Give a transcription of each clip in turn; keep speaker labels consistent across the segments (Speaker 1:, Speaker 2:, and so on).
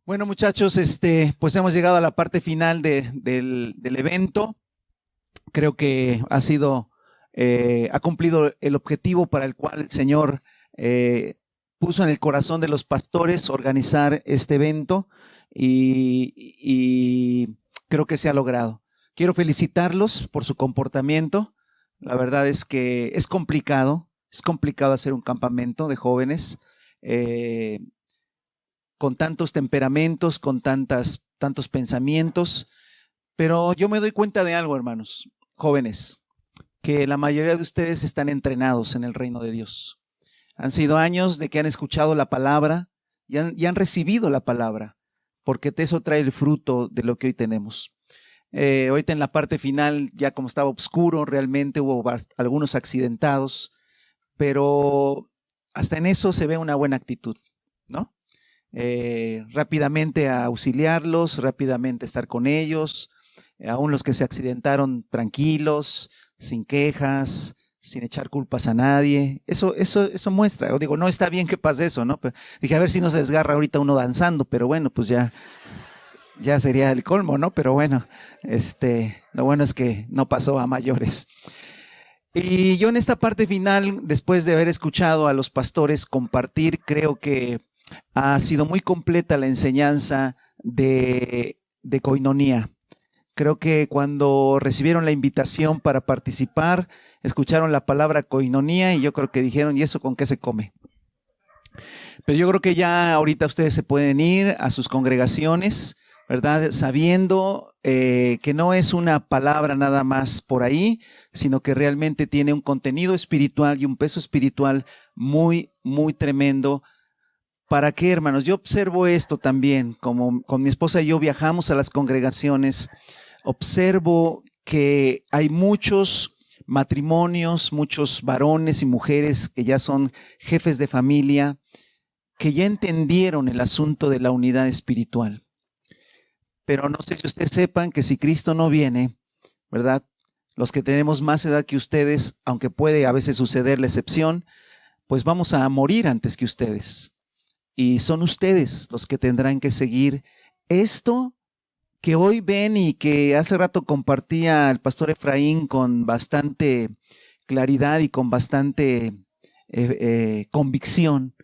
Speaker 1: Bueno, muchachos, pues hemos llegado a la parte final del evento. Creo que ha cumplido el objetivo para el cual el Señor puso en el corazón de los pastores organizar este evento y creo que se ha logrado. Quiero felicitarlos por su comportamiento. La verdad es que es complicado hacer un campamento de jóvenes. Con tantos temperamentos, con tantos pensamientos, pero yo me doy cuenta de algo, hermanos, jóvenes, que la mayoría de ustedes están entrenados en el reino de Dios. Han sido años de que han escuchado la palabra y han recibido la palabra, porque eso trae el fruto de lo que hoy tenemos. Ahorita en la parte final, ya como estaba oscuro, realmente hubo algunos accidentados, pero hasta en eso se ve una buena actitud, ¿no? Rápidamente a auxiliarlos, rápidamente estar con ellos, aún los que se accidentaron tranquilos, sin quejas, sin echar culpas a nadie. Eso muestra, digo, no está bien que pase eso, ¿no? Pero dije, a ver si no se desgarra ahorita uno danzando, pero bueno, pues ya sería el colmo, ¿no? Pero bueno, lo bueno es que no pasó a mayores. Y yo en esta parte final, después de haber escuchado a los pastores compartir, creo que ha sido muy completa la enseñanza de Koinonía. Creo que cuando recibieron la invitación para participar, escucharon la palabra Koinonía y yo creo que dijeron, ¿y eso con qué se come? Pero yo creo que ya ahorita ustedes se pueden ir a sus congregaciones, ¿verdad? Sabiendo que no es una palabra nada más por ahí, sino que realmente tiene un contenido espiritual y un peso espiritual muy, muy tremendo. ¿Para qué, hermanos? Yo observo esto también, como con mi esposa y yo viajamos a las congregaciones, observo que hay muchos matrimonios, muchos varones y mujeres que ya son jefes de familia, que ya entendieron el asunto de la unidad espiritual. Pero no sé si ustedes sepan que si Cristo no viene, ¿verdad? Los que tenemos más edad que ustedes, aunque puede a veces suceder la excepción, pues vamos a morir antes que ustedes. Y son ustedes los que tendrán que seguir esto que hoy ven y que hace rato compartía el pastor Efraín con bastante claridad y con bastante convicción,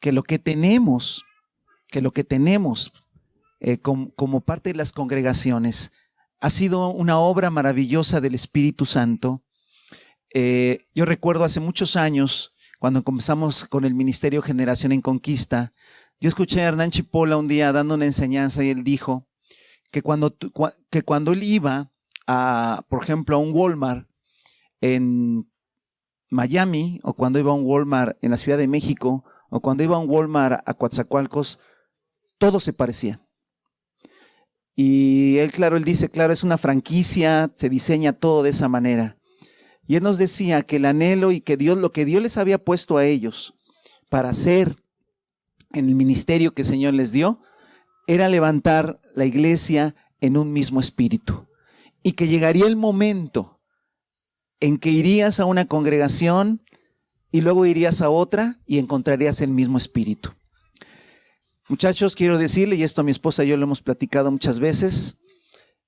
Speaker 1: que lo que tenemos como parte de las congregaciones ha sido una obra maravillosa del Espíritu Santo. Yo recuerdo hace muchos años, cuando comenzamos con el Ministerio Generación en Conquista, yo escuché a Hernán Chipola un día dando una enseñanza y él dijo que cuando él iba por ejemplo, a un Walmart en Miami, o cuando iba a un Walmart en la Ciudad de México, o cuando iba a un Walmart a Coatzacoalcos, todo se parecía. Y él dice, es una franquicia, se diseña todo de esa manera. Y él nos decía que el anhelo y que lo que Dios les había puesto a ellos para hacer en el ministerio que el Señor les dio, era levantar la iglesia en un mismo espíritu. Y que llegaría el momento en que irías a una congregación y luego irías a otra y encontrarías el mismo espíritu. Muchachos, quiero decirle, y esto a mi esposa y yo lo hemos platicado muchas veces,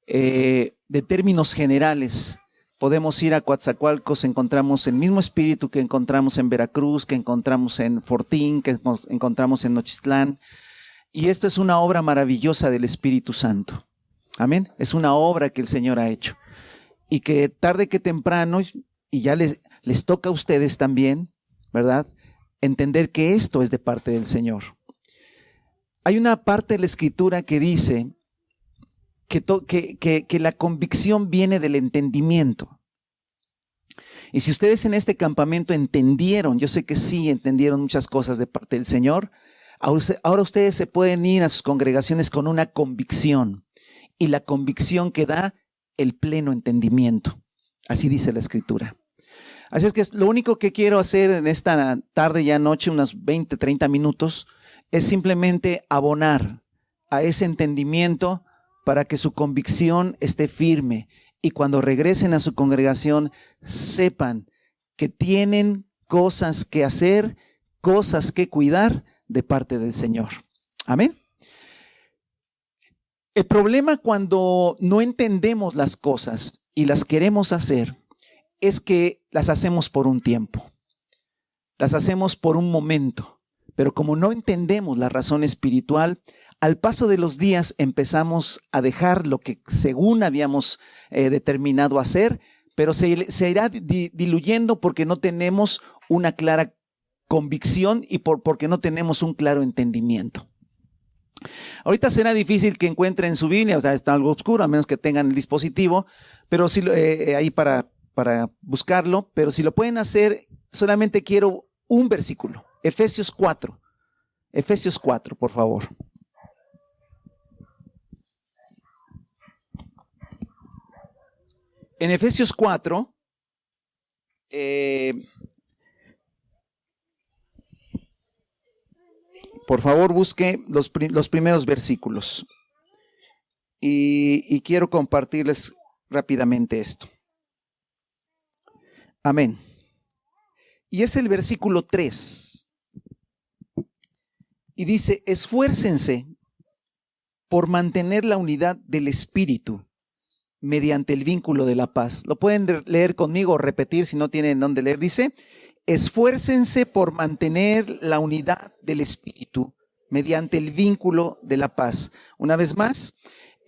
Speaker 1: de términos generales, podemos ir a Coatzacoalcos, encontramos el mismo espíritu que encontramos en Veracruz, que encontramos en Fortín, que encontramos en Nochistlán. Y esto es una obra maravillosa del Espíritu Santo. Amén. Es una obra que el Señor ha hecho. Y que tarde que temprano, y ya les toca a ustedes también, ¿verdad?, entender que esto es de parte del Señor. Hay una parte de la Escritura que dice que la convicción viene del entendimiento. Y si ustedes en este campamento entendieron, yo sé que sí entendieron muchas cosas de parte del Señor, ahora ustedes se pueden ir a sus congregaciones con una convicción, y la convicción que da el pleno entendimiento. Así dice la Escritura. Así es que lo único que quiero hacer en esta tarde y noche, unos 20, 30 minutos, es simplemente abonar a ese entendimiento para que su convicción esté firme y cuando regresen a su congregación sepan que tienen cosas que hacer, cosas que cuidar de parte del Señor. Amén. El problema cuando no entendemos las cosas y las queremos hacer es que las hacemos por un tiempo, las hacemos por un momento, pero como no entendemos la razón espiritual, al paso de los días empezamos a dejar lo que según habíamos determinado hacer, pero se irá diluyendo porque no tenemos una clara convicción y porque no tenemos un claro entendimiento. Ahorita será difícil que encuentren su Biblia, o sea, está algo oscuro, a menos que tengan el dispositivo, pero sí, ahí para buscarlo, pero si lo pueden hacer, solamente quiero un versículo, Efesios 4, por favor. En Efesios 4, por favor busque los primeros versículos y quiero compartirles rápidamente esto. Amén. Y es el versículo 3. Y dice, esfuércense por mantener la unidad del Espíritu mediante el vínculo de la paz. Lo pueden leer conmigo o repetir si no tienen dónde leer. Dice, esfuércense por mantener la unidad del Espíritu mediante el vínculo de la paz. Una vez más,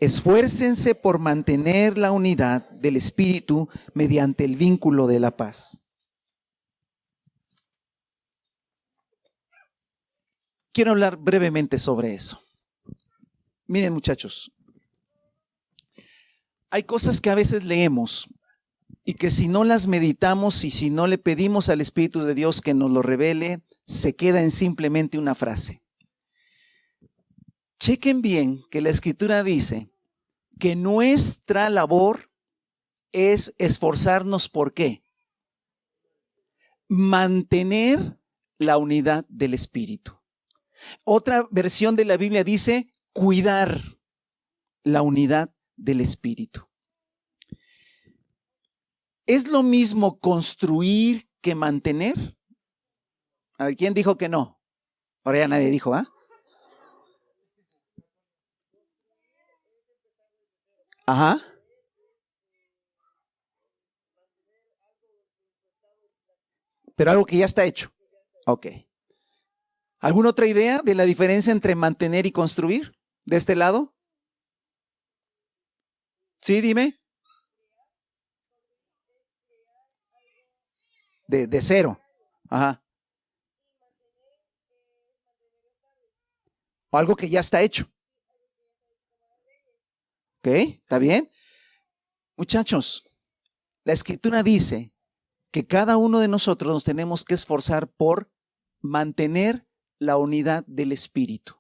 Speaker 1: esfuércense por mantener la unidad del Espíritu mediante el vínculo de la paz. Quiero hablar brevemente sobre eso. Miren, muchachos, hay cosas que a veces leemos y que si no las meditamos y si no le pedimos al Espíritu de Dios que nos lo revele, se queda en simplemente una frase. Chequen bien que la Escritura dice que nuestra labor es esforzarnos ¿por qué? Mantener la unidad del Espíritu. Otra versión de la Biblia dice cuidar la unidad del Espíritu. ¿Es lo mismo construir que mantener? A ver, ¿quién dijo que no? Ahora ya nadie dijo, ¿ah? Ajá. Pero algo que ya está hecho. Ok. ¿Alguna otra idea de la diferencia entre mantener y construir? ¿De este lado? Sí, dime. De cero. Ajá. O algo que ya está hecho. ¿Ok? ¿Está bien? Muchachos, la Escritura dice que cada uno de nosotros nos tenemos que esforzar por mantener la unidad del Espíritu.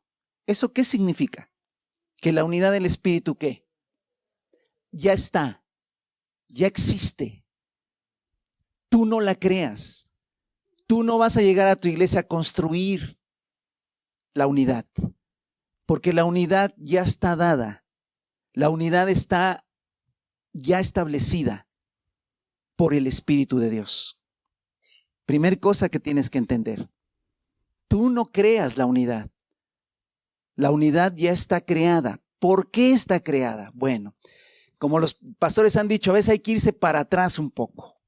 Speaker 1: ¿Eso qué significa? Que la unidad del Espíritu, ¿qué? Ya está, ya existe. Tú no la creas. Tú no vas a llegar a tu iglesia a construir la unidad, porque la unidad ya está dada. La unidad está ya establecida por el Espíritu de Dios. Primer cosa que tienes que entender. Tú no creas la unidad. La unidad ya está creada. ¿Por qué está creada? Bueno, como los pastores han dicho, a veces hay que irse para atrás un poco.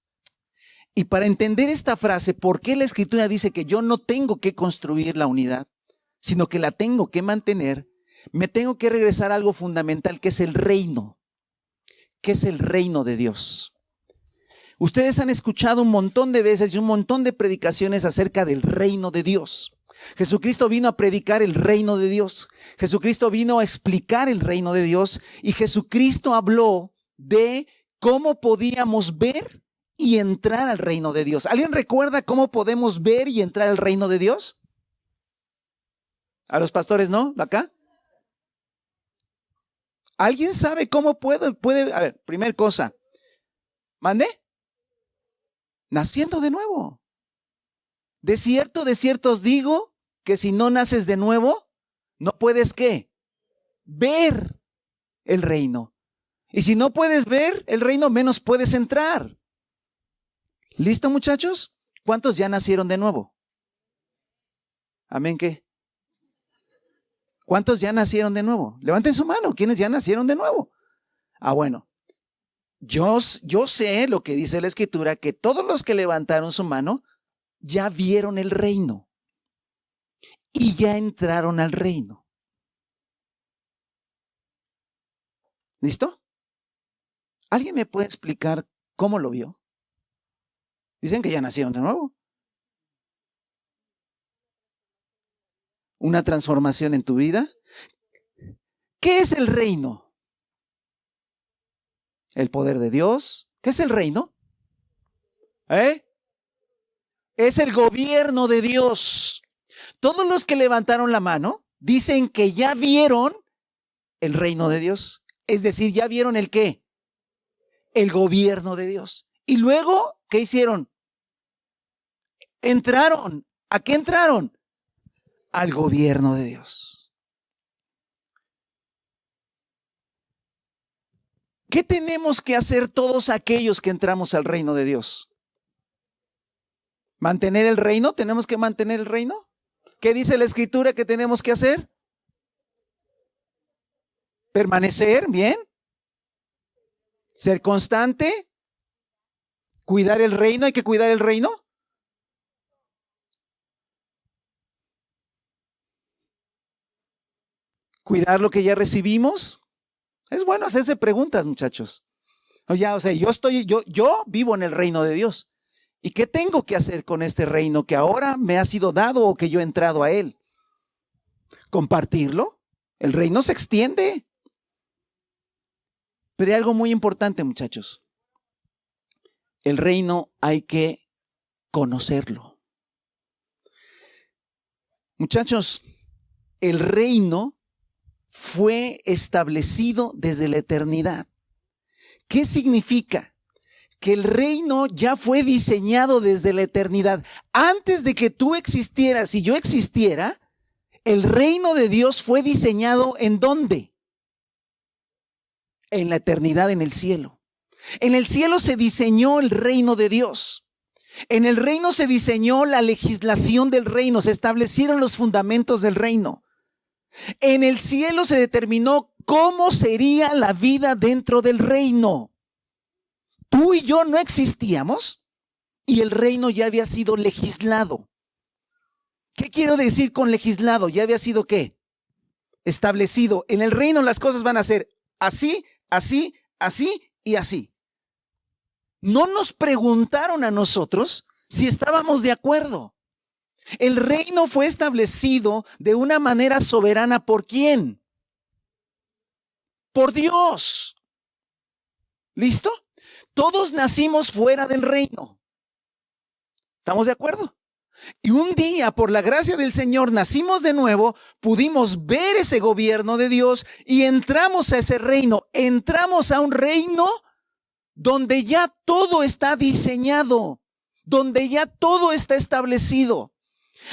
Speaker 1: Y para entender esta frase, ¿por qué la Escritura dice que yo no tengo que construir la unidad, sino que la tengo que mantener? Me tengo que regresar a algo fundamental, que es el reino. ¿Qué es el reino de Dios? Ustedes han escuchado un montón de veces y un montón de predicaciones acerca del reino de Dios. Jesucristo vino a predicar el reino de Dios. Jesucristo vino a explicar el reino de Dios y Jesucristo habló de cómo podíamos ver y entrar al reino de Dios. ¿Alguien recuerda cómo podemos ver y entrar al reino de Dios? A los pastores, ¿no? ¿Acá? ¿Alguien sabe cómo puede? A ver, primer cosa. ¿Mande? Naciendo de nuevo. De cierto os digo que si no naces de nuevo, no puedes ¿qué? Ver el reino. Y si no puedes ver el reino, menos puedes entrar. ¿Listo, muchachos? ¿Cuántos ya nacieron de nuevo? Amén, ¿qué? ¿Cuántos ya nacieron de nuevo? Levanten su mano, ¿quiénes ya nacieron de nuevo? Bueno, yo sé lo que dice la Escritura, que todos los que levantaron su mano ya vieron el reino y ya entraron al reino. ¿Listo? ¿Alguien me puede explicar cómo lo vio? Dicen que ya nacieron de nuevo. Una transformación en tu vida. ¿Qué es el reino? El poder de Dios. ¿Qué es el reino? Es el gobierno de Dios. Todos los que levantaron la mano dicen que ya vieron el reino de Dios. Es decir, ya vieron el qué? El gobierno de Dios. Y luego, ¿qué hicieron? Entraron. ¿A qué entraron? Al gobierno de Dios. ¿Qué tenemos que hacer todos aquellos que entramos al reino de Dios? ¿Mantener el reino? ¿Tenemos que mantener el reino? ¿Qué dice la Escritura que tenemos que hacer? Permanecer, bien. Ser constante. Cuidar el reino, hay que cuidar el reino. Cuidar lo que ya recibimos. Es bueno hacerse preguntas, muchachos. O sea, yo vivo en el reino de Dios. ¿Y qué tengo que hacer con este reino que ahora me ha sido dado o que yo he entrado a él? ¿Compartirlo? El reino se extiende. Pero hay algo muy importante, muchachos. El reino hay que conocerlo. Muchachos, el reino fue establecido desde la eternidad. ¿Qué significa? Que el reino ya fue diseñado desde la eternidad. Antes de que tú existieras y yo existiera, el reino de Dios fue diseñado ¿en dónde? En la eternidad, en el cielo. En el cielo se diseñó el reino de Dios. En el reino se diseñó la legislación del reino, se establecieron los fundamentos del reino. En el cielo se determinó cómo sería la vida dentro del reino. Tú y yo no existíamos y el reino ya había sido legislado. ¿Qué quiero decir con legislado? Ya había sido ¿qué? Establecido. En el reino las cosas van a ser así, así, así y así. No nos preguntaron a nosotros si estábamos de acuerdo. El reino fue establecido de una manera soberana. ¿Por quién? Por Dios. ¿Listo? Todos nacimos fuera del reino. ¿Estamos de acuerdo? Y un día, por la gracia del Señor, nacimos de nuevo, pudimos ver ese gobierno de Dios y entramos a ese reino. Entramos a un reino donde ya todo está diseñado, donde ya todo está establecido.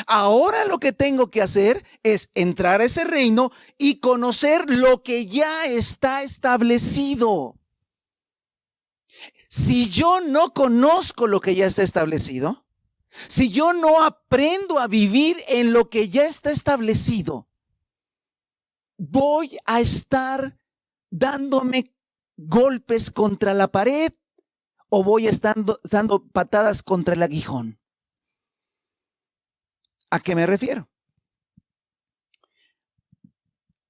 Speaker 1: Ahora lo que tengo que hacer es entrar a ese reino y conocer lo que ya está establecido. Si yo no conozco lo que ya está establecido, si yo no aprendo a vivir en lo que ya está establecido, voy a estar dándome golpes contra la pared o voy a estar dando patadas contra el aguijón. ¿A qué me refiero?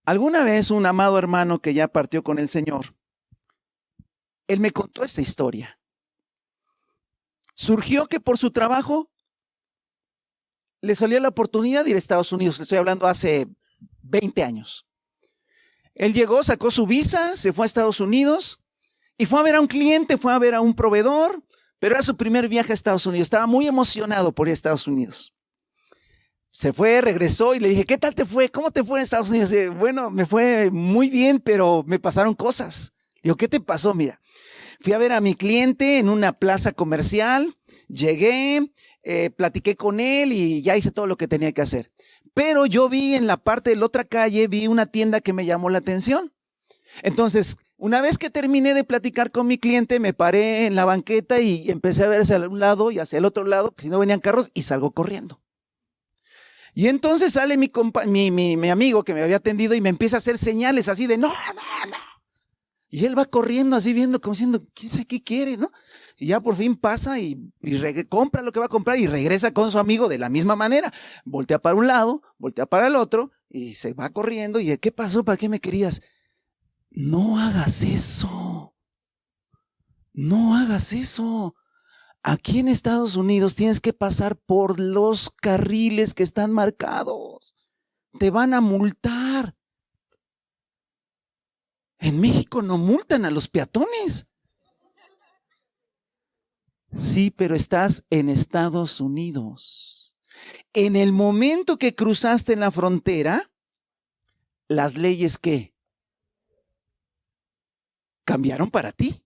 Speaker 1: Alguna vez un amado hermano que ya partió con el Señor, él me contó esta historia. Surgió que por su trabajo le salió la oportunidad de ir a Estados Unidos. Estoy hablando hace 20 años. Él llegó, sacó su visa, se fue a Estados Unidos y fue a ver a un cliente, fue a ver a un proveedor, pero era su primer viaje a Estados Unidos. Estaba muy emocionado por ir a Estados Unidos. Se fue, regresó y le dije, ¿qué tal te fue? ¿Cómo te fue en Estados Unidos? Bueno, me fue muy bien, pero me pasaron cosas. Digo, ¿qué te pasó? Mira, fui a ver a mi cliente en una plaza comercial, llegué, platiqué con él y ya hice todo lo que tenía que hacer. Pero yo vi en la parte de la otra calle, vi una tienda que me llamó la atención. Entonces, una vez que terminé de platicar con mi cliente, me paré en la banqueta y empecé a ver hacia un lado y hacia el otro lado, si no venían carros, y salgo corriendo. Y entonces sale mi amigo que me había atendido y me empieza a hacer señales así de no, no, no. Y él va corriendo así viendo, como diciendo, ¿quién sabe qué quiere, no? Y ya por fin pasa y compra lo que va a comprar y regresa con su amigo de la misma manera. Voltea para un lado, voltea para el otro y se va corriendo. ¿Y qué pasó? ¿Para qué me querías? No hagas eso. No hagas eso. Aquí en Estados Unidos tienes que pasar por los carriles que están marcados. Te van a multar. En México no multan a los peatones. Sí, pero estás en Estados Unidos. En el momento que cruzaste en la frontera, las leyes ¿qué? Cambiaron para ti,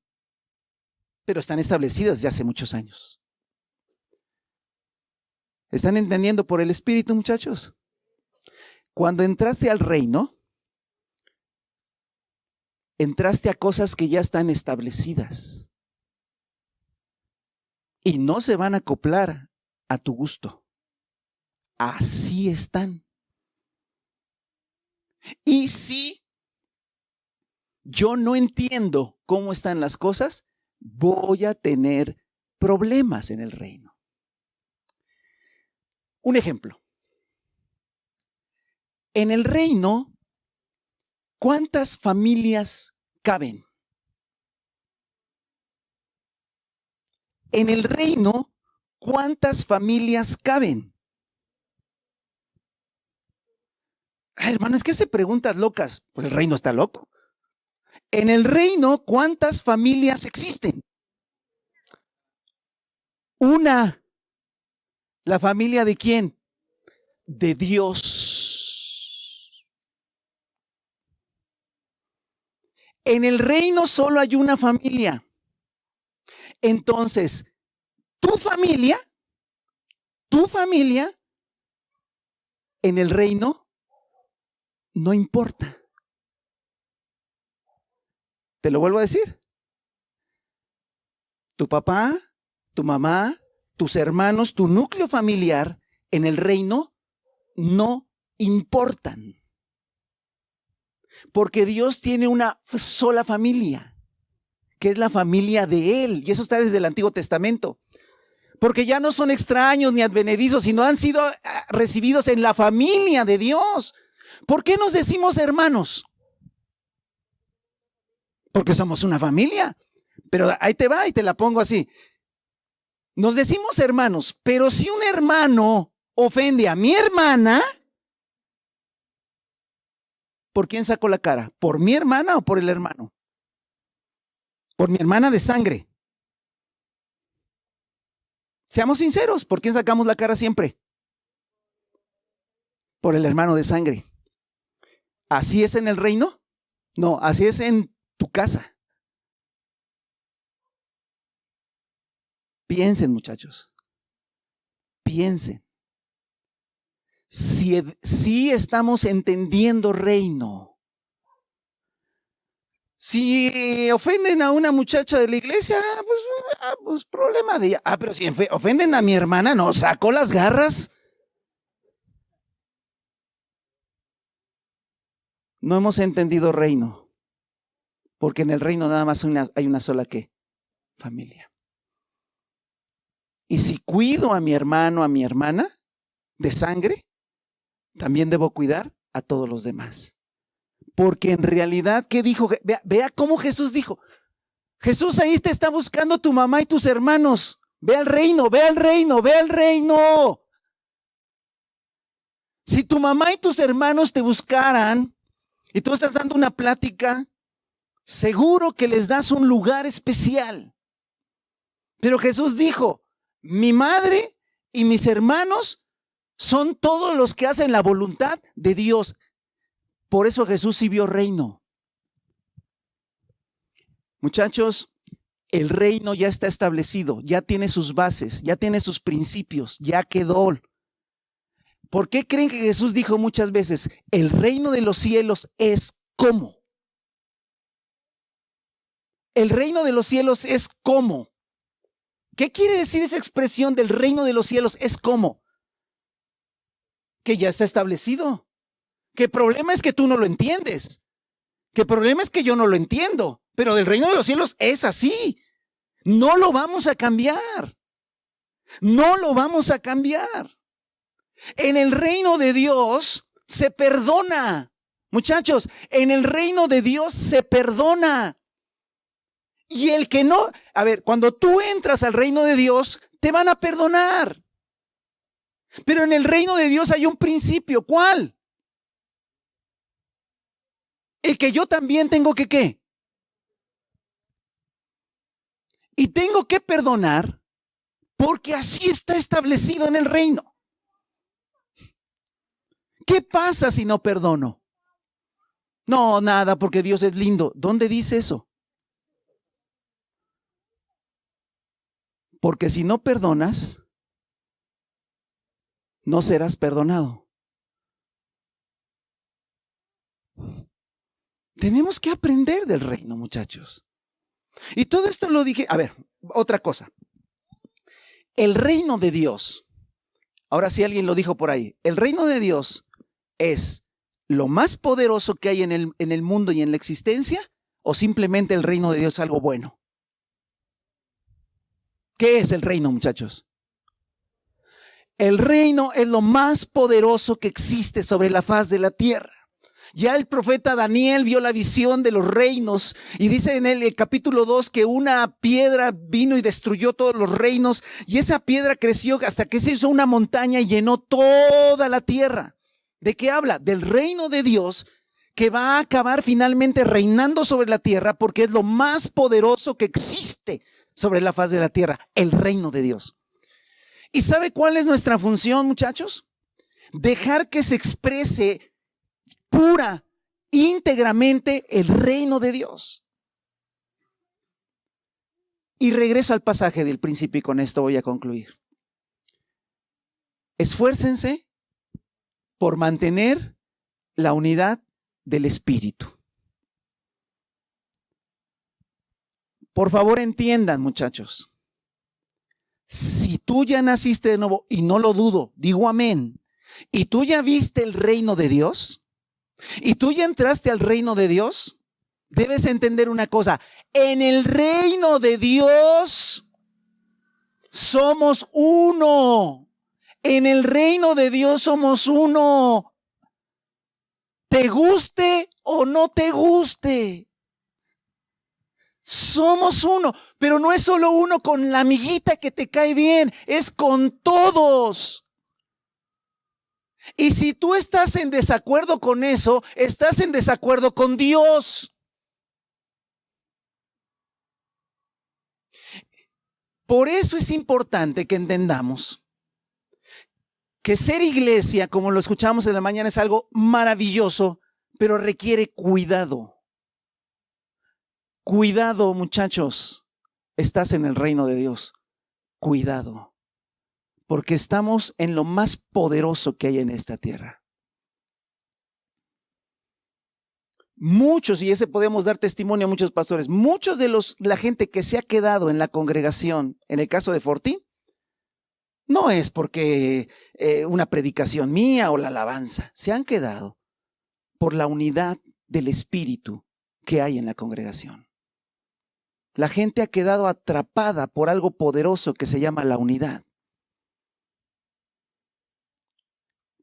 Speaker 1: pero están establecidas desde hace muchos años. ¿Están entendiendo por el Espíritu, muchachos? Cuando entraste al reino, entraste a cosas que ya están establecidas y no se van a acoplar a tu gusto. Así están. Y si yo no entiendo cómo están las cosas, voy a tener problemas en el reino. Un ejemplo. En el reino, ¿cuántas familias caben? En el reino, ¿cuántas familias caben? Ay, hermano, es que hace preguntas locas. Pues el reino está loco. En el reino, ¿cuántas familias existen? Una. ¿La familia de quién? De Dios. En el reino solo hay una familia. Entonces, tu familia, en el reino no importa. Te lo vuelvo a decir. Tu papá, tu mamá, tus hermanos, tu núcleo familiar en el reino no importan. Porque Dios tiene una sola familia, que es la familia de Él. Y eso está desde el Antiguo Testamento. Porque ya no son extraños ni advenedizos, sino han sido recibidos en la familia de Dios. ¿Por qué nos decimos hermanos? Porque somos una familia. Pero ahí te va y te la pongo así. Nos decimos hermanos, pero si un hermano ofende a mi hermana, ¿por quién saco la cara? ¿Por mi hermana o por el hermano? Por mi hermana de sangre. Seamos sinceros, ¿por quién sacamos la cara siempre? Por el hermano de sangre. ¿Así es en el reino? No, así es en tu casa. Piensen, muchachos. Piensen. Si estamos entendiendo reino. Si ofenden a una muchacha de la iglesia, pues problema de ella. Pero si ofenden a mi hermana, no, saco las garras. No hemos entendido reino. Porque en el reino nada más hay una sola ¿qué? Familia. Y si cuido a mi hermano, a mi hermana de sangre, también debo cuidar a todos los demás. Porque en realidad, ¿qué dijo? Vea cómo Jesús dijo. Jesús, ahí te está buscando tu mamá y tus hermanos. Ve al reino, ve al reino, ve al reino. Si tu mamá y tus hermanos te buscaran y tú estás dando una plática, seguro que les das un lugar especial. Pero Jesús dijo, mi madre y mis hermanos son todos los que hacen la voluntad de Dios. Por eso Jesús sí vio reino. Muchachos, el reino ya está establecido, ya tiene sus bases, ya tiene sus principios, ya quedó. ¿Por qué creen que Jesús dijo muchas veces, el reino de los cielos es como? El reino de los cielos es como. ¿Qué quiere decir esa expresión del reino de los cielos es como? que ya está establecido. Que el problema es que tú no lo entiendes. Que el problema es que yo no lo entiendo. Pero del reino de los cielos es así. No lo vamos a cambiar. No lo vamos a cambiar. En el reino de Dios se perdona. Muchachos, en el reino de Dios se perdona. Y el que no, a ver, cuando tú entras al reino de Dios, te van a perdonar. Pero en el reino de Dios hay un principio. ¿Cuál? El que yo también tengo que ¿qué? Y tengo que perdonar porque así está establecido en el reino. ¿Qué pasa si no perdono? No, nada, porque Dios es lindo. ¿Dónde dice eso? Porque si no perdonas, no serás perdonado. Tenemos que aprender del reino, muchachos. Y todo esto lo dije, a ver, otra cosa. El reino de Dios, ahora sí alguien lo dijo por ahí, el reino de Dios es lo más poderoso que hay en el mundo y en la existencia, o simplemente el reino de Dios es algo bueno. ¿Qué es el reino, muchachos? El reino es lo más poderoso que existe sobre la faz de la tierra. Ya el profeta Daniel vio la visión de los reinos y dice en el capítulo 2 que una piedra vino y destruyó todos los reinos y esa piedra creció hasta que se hizo una montaña y llenó toda la tierra. ¿De qué habla? Del reino de Dios que va a acabar finalmente reinando sobre la tierra porque es lo más poderoso que existe sobre la faz de la tierra, el reino de Dios. ¿Y sabe cuál es nuestra función, muchachos? Dejar que se exprese pura, íntegramente el reino de Dios. Y regreso al pasaje del principio y con esto voy a concluir. Esfuércense por mantener la unidad del Espíritu. Por favor, entiendan, muchachos. Si tú ya naciste de nuevo, y no lo dudo, digo amén, y tú ya viste el reino de Dios, y tú ya entraste al reino de Dios, debes entender una cosa. En el reino de Dios somos uno. En el reino de Dios somos uno. Te guste o no te guste. Somos uno, pero no es solo uno con la amiguita que te cae bien, es con todos. Y si tú estás en desacuerdo con eso, estás en desacuerdo con Dios. Por eso es importante que entendamos que ser iglesia, como lo escuchamos en la mañana, es algo maravilloso, pero requiere cuidado. Cuidado, muchachos. Estás en el reino de Dios. Cuidado. Porque estamos en lo más poderoso que hay en esta tierra. Muchos, y ese podemos dar testimonio a muchos pastores, muchos de la gente que se ha quedado en la congregación, en el caso de Fortín, no es porque una predicación mía o la alabanza, se han quedado por la unidad del Espíritu que hay en la congregación. La gente ha quedado atrapada por algo poderoso que se llama la unidad.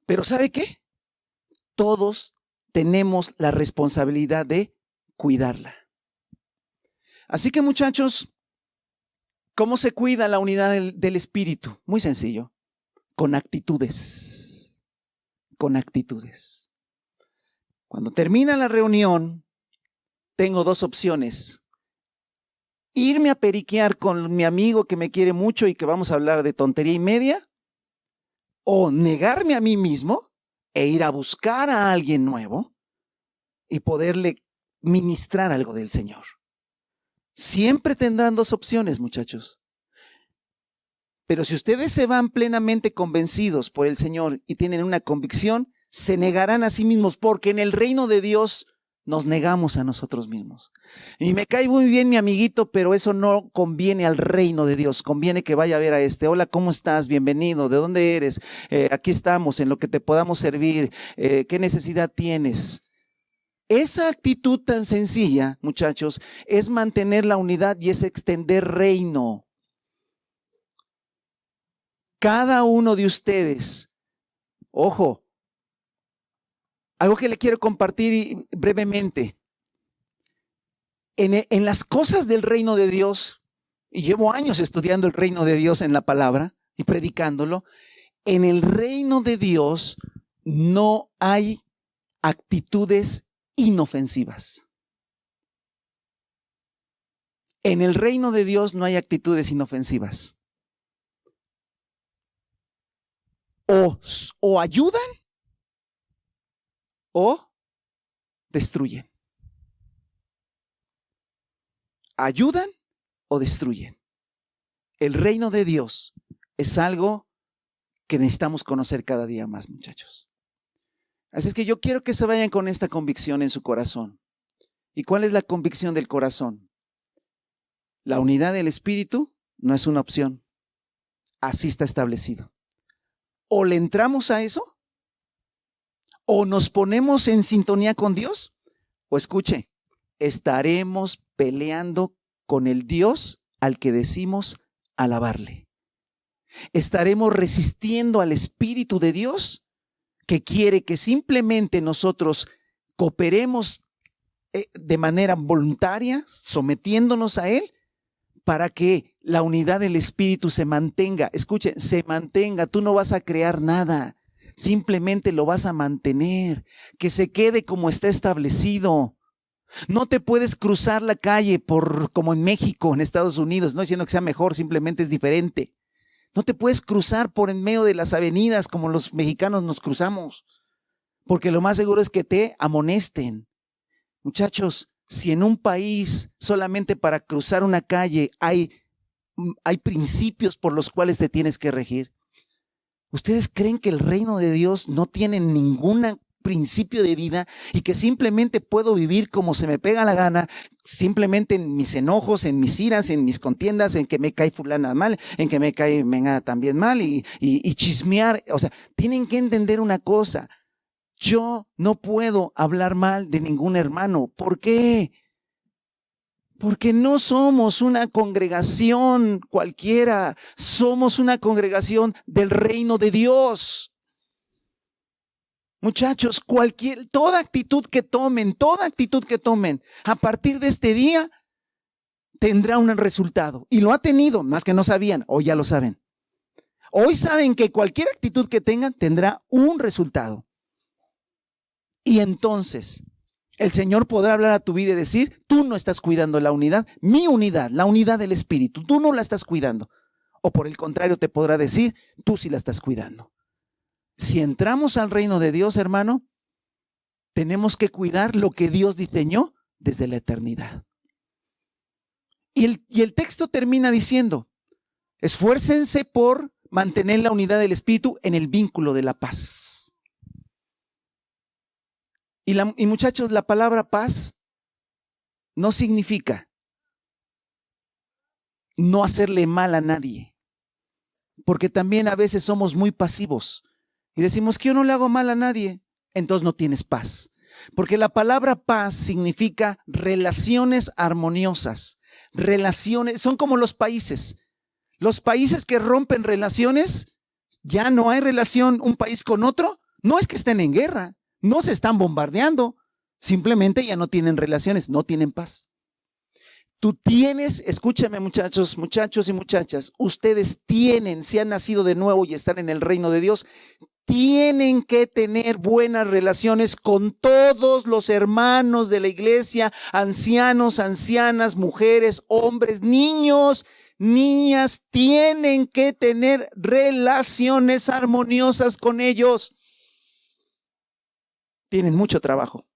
Speaker 1: Pero ¿sabe qué? Todos tenemos la responsabilidad de cuidarla. Así que, muchachos, ¿cómo se cuida la unidad del Espíritu? Muy sencillo, con actitudes. Con actitudes. Cuando termina la reunión, tengo dos opciones. Irme a periquear con mi amigo que me quiere mucho y que vamos a hablar de tontería y media, o negarme a mí mismo e ir a buscar a alguien nuevo y poderle ministrar algo del Señor. Siempre tendrán dos opciones, muchachos. Pero si ustedes se van plenamente convencidos por el Señor y tienen una convicción, se negarán a sí mismos, porque en el reino de Dios nos negamos a nosotros mismos. Y me cae muy bien mi amiguito, pero eso no conviene al reino de Dios. Conviene que vaya a ver a este. Hola, ¿cómo estás? Bienvenido. ¿De dónde eres? Aquí estamos, en lo que te podamos servir. ¿Qué necesidad tienes? Esa actitud tan sencilla, muchachos, es mantener la unidad y es extender reino. Cada uno de ustedes, ojo, algo que le quiero compartir brevemente. En las cosas del reino de Dios, y llevo años estudiando el reino de Dios en la palabra y predicándolo, en el reino de Dios no hay actitudes inofensivas. En el reino de Dios no hay actitudes inofensivas. O ayudan o destruyen. Ayudan o destruyen. El reino de Dios es algo que necesitamos conocer cada día más, muchachos. Así es que yo quiero que se vayan con esta convicción en su corazón. ¿Y cuál es la convicción del corazón? La unidad del espíritu no es una opción. Así está establecido. O le entramos a eso, o nos ponemos en sintonía con Dios, o escuche, estaremos peleando con el Dios al que decimos alabarle. Estaremos resistiendo al Espíritu de Dios que quiere que simplemente nosotros cooperemos de manera voluntaria, sometiéndonos a Él, para que la unidad del Espíritu se mantenga. Escuchen, se mantenga. Tú no vas a crear nada, simplemente lo vas a mantener, que se quede como está establecido. No te puedes cruzar la calle como en México, en Estados Unidos, no diciendo que sea mejor, simplemente es diferente. No te puedes cruzar por en medio de las avenidas como los mexicanos nos cruzamos, porque lo más seguro es que te amonesten. Muchachos, si en un país solamente para cruzar una calle hay principios por los cuales te tienes que regir, ¿ustedes creen que el reino de Dios no tiene ningún principio de vida y que simplemente puedo vivir como se me pega la gana, simplemente en mis enojos, en mis iras, en mis contiendas, en que me cae fulana mal, en que me cae mengana también mal y chismear? O sea, tienen que entender una cosa. Yo no puedo hablar mal de ningún hermano. ¿Por qué? Porque no somos una congregación cualquiera, somos una congregación del reino de Dios. Muchachos, toda actitud que tomen, a partir de este día, tendrá un resultado. Y lo ha tenido, más que no sabían, hoy ya lo saben. Hoy saben que cualquier actitud que tengan tendrá un resultado. Y entonces, el Señor podrá hablar a tu vida y decir, tú no estás cuidando la unidad, mi unidad, la unidad del Espíritu, tú no la estás cuidando. O por el contrario, te podrá decir, tú sí la estás cuidando. Si entramos al reino de Dios, hermano, tenemos que cuidar lo que Dios diseñó desde la eternidad. Y el texto termina diciendo, esfuércense por mantener la unidad del Espíritu en el vínculo de la paz. Y muchachos, la palabra paz no significa no hacerle mal a nadie, porque también a veces somos muy pasivos y decimos que yo no le hago mal a nadie, entonces no tienes paz. Porque la palabra paz significa relaciones armoniosas. Relaciones, son como los países. Los países que rompen relaciones, ya no hay relación un país con otro. No es que estén en guerra, no se están bombardeando, simplemente ya no tienen relaciones, no tienen paz. Tú tienes, escúchame muchachos y muchachas, ustedes tienen, si han nacido de nuevo y están en el reino de Dios, tienen que tener buenas relaciones con todos los hermanos de la iglesia, ancianos, ancianas, mujeres, hombres, niños, niñas, tienen que tener relaciones armoniosas con ellos. Tienen mucho trabajo.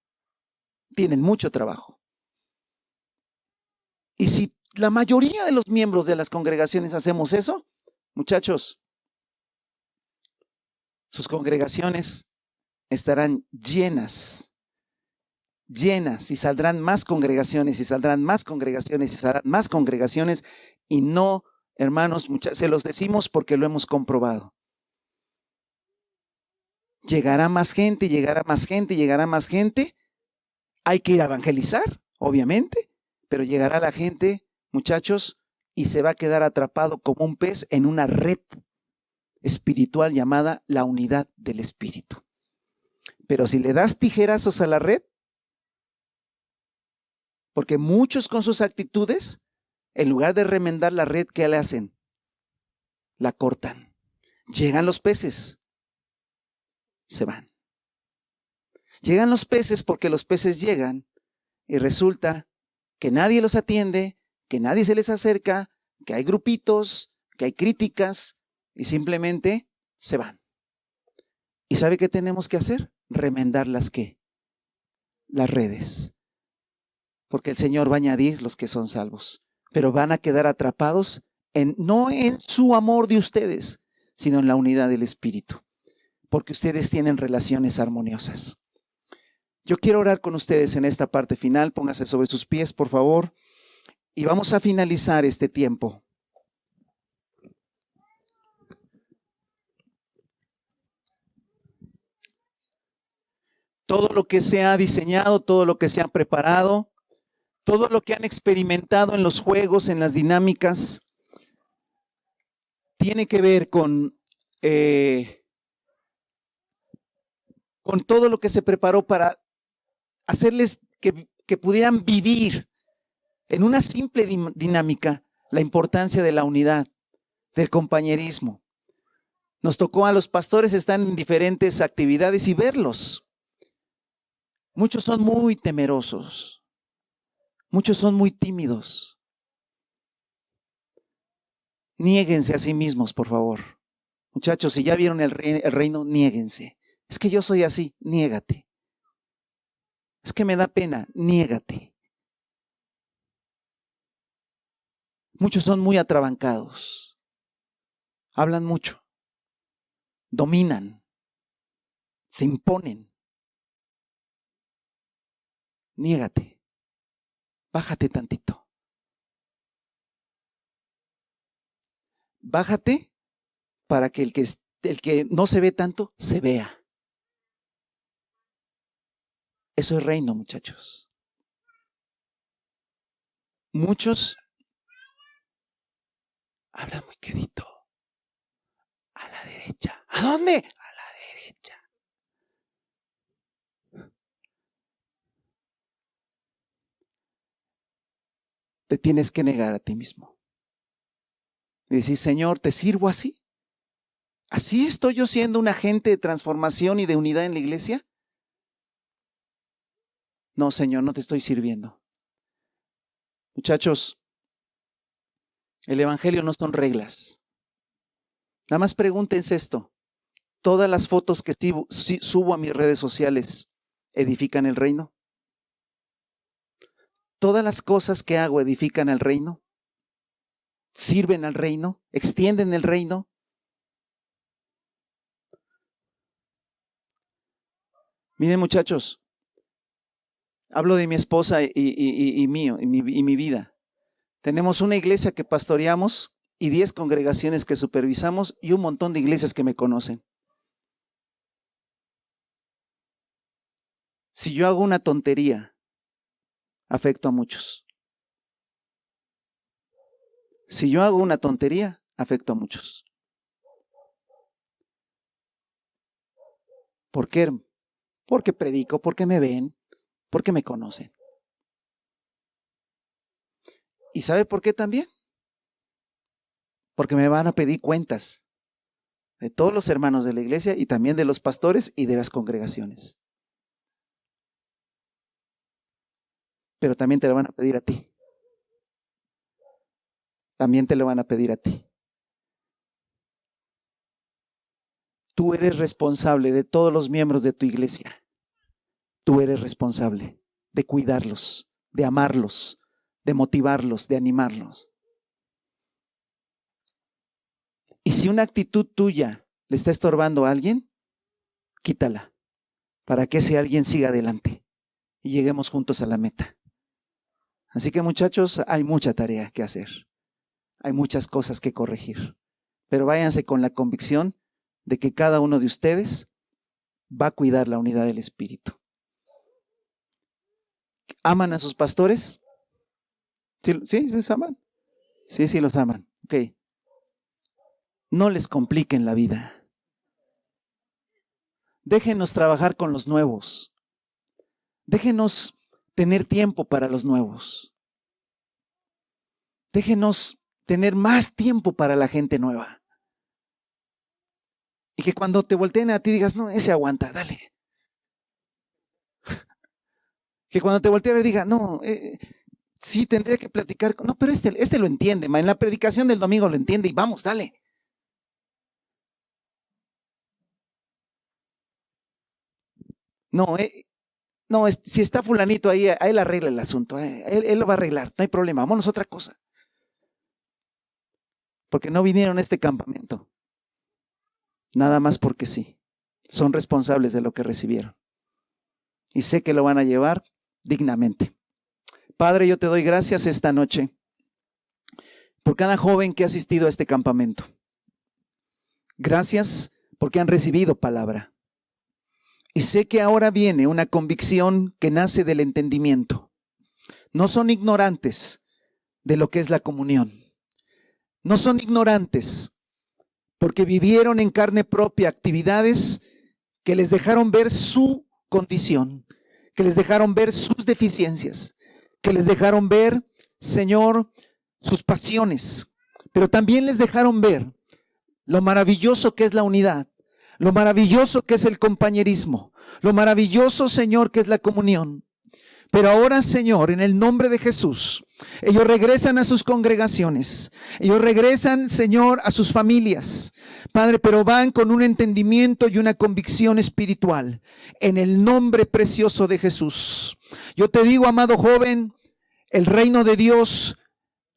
Speaker 1: Y si la mayoría de los miembros de las congregaciones hacemos eso, muchachos, sus congregaciones estarán llenas llenas, y saldrán más congregaciones, y saldrán más congregaciones, y saldrán más congregaciones, y no, hermanos, se los decimos porque lo hemos comprobado. Llegará más gente, llegará más gente, llegará más gente. Hay que ir a evangelizar, obviamente, pero llegará la gente, muchachos, y se va a quedar atrapado como un pez en una red espiritual llamada la unidad del Espíritu. Pero si le das tijerazos a la red, porque muchos con sus actitudes, en lugar de remendar la red, ¿qué le hacen? La cortan. Llegan los peces, se van. Llegan los peces porque los peces llegan y resulta que nadie los atiende, que nadie se les acerca, que hay grupitos, que hay críticas y simplemente se van. ¿Y sabe qué tenemos que hacer? Remendar las redes. Porque el Señor va a añadir los que son salvos, pero van a quedar atrapados no en su amor de ustedes, sino en la unidad del Espíritu, porque ustedes tienen relaciones armoniosas. Yo quiero orar con ustedes en esta parte final. Póngase sobre sus pies, por favor, y vamos a finalizar este tiempo. Todo lo que se ha diseñado, todo lo que se ha preparado, todo lo que han experimentado en los juegos, en las dinámicas, tiene que ver con todo lo que se preparó para hacerles que pudieran vivir en una simple dinámica la importancia de la unidad, del compañerismo. Nos tocó a los pastores estar en diferentes actividades y verlos. Muchos son muy temerosos, muchos son muy tímidos. Niéguense a sí mismos, por favor. Muchachos, si ya vieron el reino, niéguense. Es que yo soy así, niégate. Es que me da pena, niégate. Muchos son muy atrabancados. Hablan mucho. Dominan. Se imponen. Niégate. Bájate tantito. Bájate para que el que no se ve tanto, se vea. Eso es reino, muchachos. Muchos hablan muy quedito. A la derecha. ¿A dónde? A la derecha. Te tienes que negar a ti mismo. Y decir, Señor, ¿te sirvo así? ¿Así estoy yo siendo un agente de transformación y de unidad en la iglesia? No, Señor, no te estoy sirviendo. Muchachos, el evangelio no son reglas. Nada más pregúntense esto. ¿Todas las fotos que subo a mis redes sociales edifican el reino? ¿Todas las cosas que hago edifican el reino? ¿Sirven al reino? ¿Extienden el reino? Miren, muchachos, hablo de mi esposa y mi vida. Tenemos una iglesia que pastoreamos y 10 congregaciones que supervisamos y un montón de iglesias que me conocen. Si yo hago una tontería, afecto a muchos. Si yo hago una tontería, afecto a muchos. ¿Por qué? Porque predico, porque me ven, porque me conocen. ¿Y sabe por qué también? Porque me van a pedir cuentas de todos los hermanos de la iglesia y también de los pastores y de las congregaciones. Pero también te lo van a pedir a ti. También te lo van a pedir a ti. Tú eres responsable de todos los miembros de tu iglesia. Tú eres responsable de cuidarlos, de amarlos, de motivarlos, de animarlos. Y si una actitud tuya le está estorbando a alguien, quítala para que ese alguien siga adelante y lleguemos juntos a la meta. Así que, muchachos, hay mucha tarea que hacer. Hay muchas cosas que corregir. Pero váyanse con la convicción de que cada uno de ustedes va a cuidar la unidad del Espíritu. ¿Aman a sus pastores? ¿Sí los aman? Sí los aman. Ok. No les compliquen la vida. Déjenos trabajar con los nuevos. Déjenos tener tiempo para los nuevos. Déjenos tener más tiempo para la gente nueva. Y que cuando te volteen a ti digas, no, ese aguanta, dale. Que cuando te volteen a ver diga, no, sí tendría que platicar. No, pero este lo entiende, en la predicación del domingo lo entiende y vamos, dale. No, si está fulanito ahí, a él arregla el asunto, él lo va a arreglar, no hay problema, vámonos a otra cosa. Porque no vinieron a este campamento, nada más porque sí, son responsables de lo que recibieron. Y sé que lo van a llevar dignamente. Padre, yo te doy gracias esta noche por cada joven que ha asistido a este campamento. Gracias porque han recibido palabra. Y sé que ahora viene una convicción que nace del entendimiento. No son ignorantes de lo que es la comunión. No son ignorantes porque vivieron en carne propia actividades que les dejaron ver su condición, que les dejaron ver sus deficiencias, que les dejaron ver, Señor, sus pasiones, pero también les dejaron ver lo maravilloso que es la unidad, lo maravilloso que es el compañerismo, lo maravilloso, Señor, que es la comunión. Pero ahora, Señor, en el nombre de Jesús, ellos regresan a sus congregaciones, ellos regresan, Señor, a sus familias, Padre, pero van con un entendimiento y una convicción espiritual, en el nombre precioso de Jesús. Yo te digo, amado joven, el reino de Dios,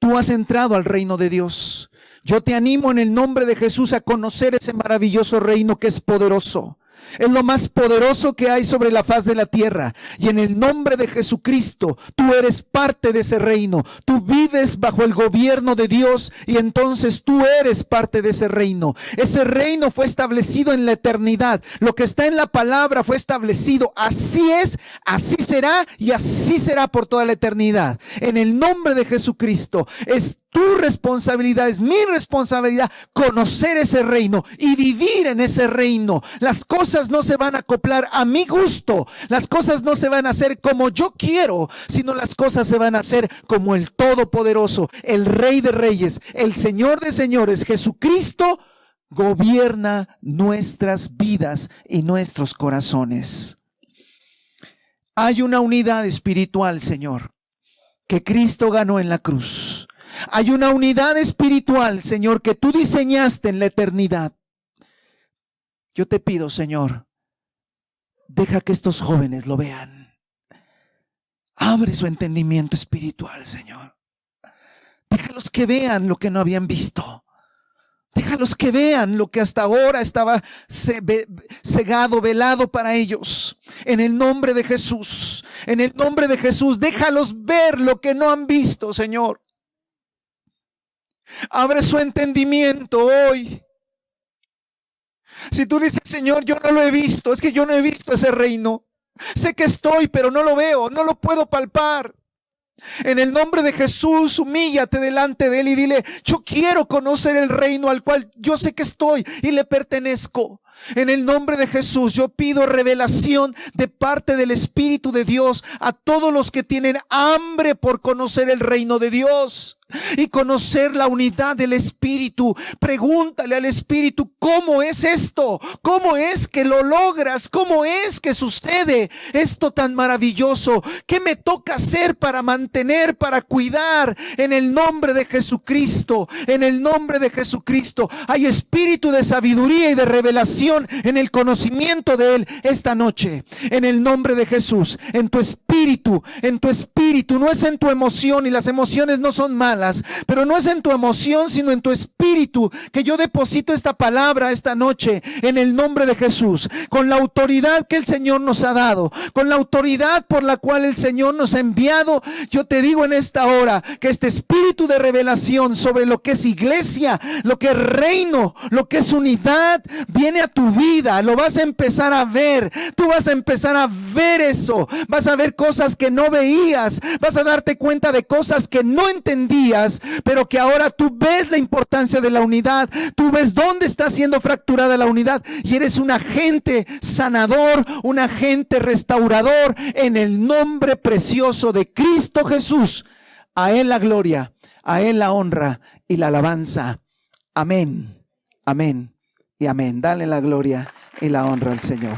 Speaker 1: tú has entrado al reino de Dios. Yo te animo en el nombre de Jesús a conocer ese maravilloso reino que es poderoso. Es lo más poderoso que hay sobre la faz de la tierra. Y en el nombre de Jesucristo, tú eres parte de ese reino. Tú vives bajo el gobierno de Dios y entonces tú eres parte de ese reino. Ese reino fue establecido en la eternidad. Lo que está en la palabra fue establecido. Así es, así será y así será por toda la eternidad. En el nombre de Jesucristo, es tu responsabilidad, es mi responsabilidad conocer ese reino y vivir en ese reino. Las cosas no se van a acoplar a mi gusto, las cosas no se van a hacer como yo quiero, sino las cosas se van a hacer como el Todopoderoso, el Rey de Reyes, el Señor de Señores, Jesucristo, gobierna nuestras vidas y nuestros corazones. Hay una unidad espiritual, Señor, que Cristo ganó en la cruz. Hay una unidad espiritual, Señor, que tú diseñaste en la eternidad. Yo te pido, Señor, deja que estos jóvenes lo vean. Abre su entendimiento espiritual, Señor. Déjalos que vean lo que no habían visto. Déjalos que vean lo que hasta ahora estaba cegado, velado para ellos. En el nombre de Jesús, en el nombre de Jesús, déjalos ver lo que no han visto, Señor. Abre su entendimiento hoy. Si tú dices, Señor, yo no lo he visto, es que yo no he visto ese reino. Sé que estoy, pero no lo veo, no lo puedo palpar. En el nombre de Jesús, humíllate delante de Él y dile, yo quiero conocer el reino al cual yo sé que estoy y le pertenezco. En el nombre de Jesús, yo pido revelación de parte del Espíritu de Dios a todos los que tienen hambre por conocer el reino de Dios y conocer la unidad del Espíritu. Pregúntale al Espíritu, ¿cómo es esto? ¿Cómo es que lo logras? ¿Cómo es que sucede esto tan maravilloso? ¿Qué me toca hacer para mantener, para cuidar? En el nombre de Jesucristo, en el nombre de Jesucristo, hay espíritu de sabiduría y de revelación en el conocimiento de Él esta noche. En el nombre de Jesús, en tu espíritu, no es en tu emoción, y las emociones no son malas. anhélalas, pero no es en tu emoción, sino en tu espíritu, que yo deposito esta palabra esta noche en el nombre de Jesús, con la autoridad que el Señor nos ha dado, con la autoridad por la cual el Señor nos ha enviado. Yo te digo en esta hora que este espíritu de revelación sobre lo que es iglesia, lo que es reino, lo que es unidad, viene a tu vida. Lo vas a empezar a ver. Tú vas a empezar a ver eso. Vas a ver cosas que no veías. Vas a darte cuenta de cosas que no entendías, pero que ahora tú ves la importancia de la unidad. Tú ves dónde está siendo fracturada la unidad y eres un agente sanador, un agente restaurador en el nombre precioso de Cristo Jesús. A Él la gloria, a Él la honra y la alabanza. Amén, amén y amén. Dale la gloria y la honra al Señor.